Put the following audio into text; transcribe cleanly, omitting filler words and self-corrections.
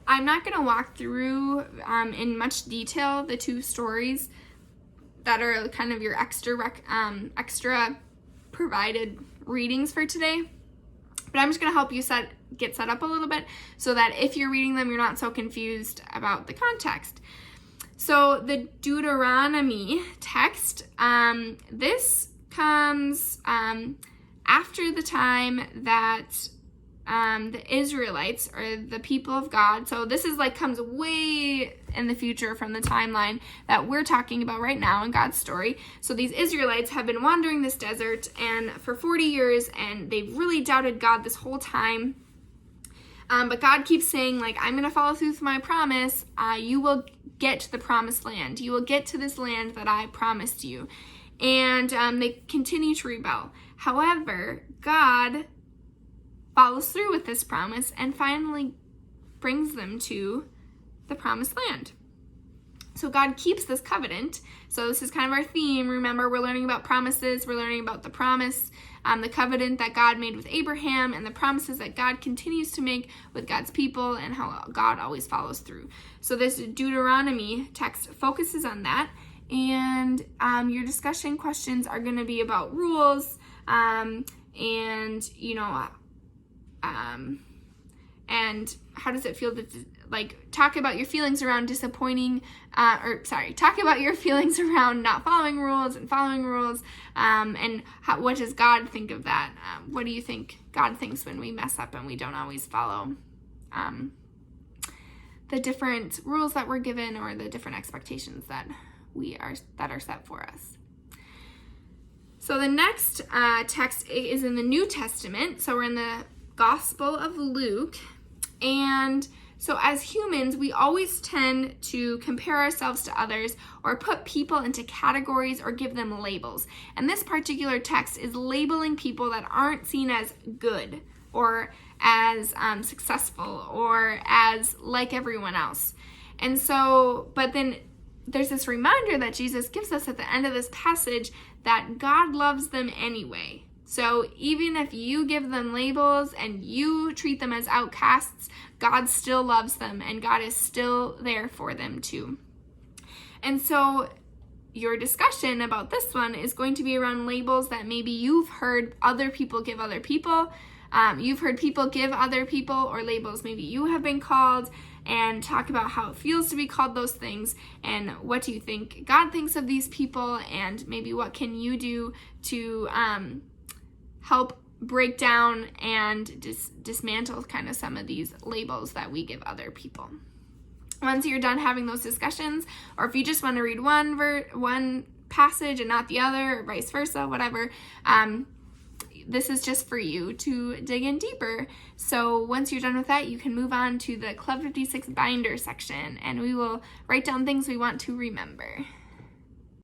I'm not going to walk through in much detail the two stories that are kind of your extra provided readings for today. But I'm just going to help you get set up a little bit so that if you're reading them, you're not so confused about the context. So the Deuteronomy text, this comes after the time that the Israelites, or the people of God, so this is comes way in the future from the timeline that we're talking about right now in God's story. So these Israelites have been wandering this desert and for 40 years, and they've really doubted God this whole time. But God keeps saying, I'm going to follow through with my promise. You will get to the promised land. You will get to this land that I promised you. And they continue to rebel. However, God follows through with this promise and finally brings them to the promised land. So God keeps this covenant. So this is kind of our theme. Remember, we're learning about promises. We're learning about the promise, the covenant that God made with Abraham, and the promises that God continues to make with God's people, and how God always follows through. So this Deuteronomy text focuses on that. And your discussion questions are going to be about rules, and how does it feel to talk about your feelings around talk about your feelings around not following rules and following rules, and what does God think of that? What do you think God thinks when we mess up and we don't always follow the different rules that we're given, or the different expectations that are set for us? So the next text is in the New Testament. So we're in the Gospel of Luke. And so as humans, we always tend to compare ourselves to others, or put people into categories, or give them labels. And this particular text is labeling people that aren't seen as good, or as successful, or as like everyone else. And so, but then there's this reminder that Jesus gives us at the end of this passage that God loves them anyway. So even if you give them labels and you treat them as outcasts, God still loves them, and God is still there for them too. And so your discussion about this one is going to be around labels that maybe you've heard other people give other people. You've heard people give other people, or labels maybe you have been called, and talk about how it feels to be called those things, and what do you think God thinks of these people, and maybe what can you do to help break down and dismantle kind of some of these labels that we give other people. Once you're done having those discussions, or if you just want to read one passage and not the other, or vice versa, whatever, this is just for you to dig in deeper. So once you're done with that, you can move on to the Club 56 binder section, and we will write down things we want to remember.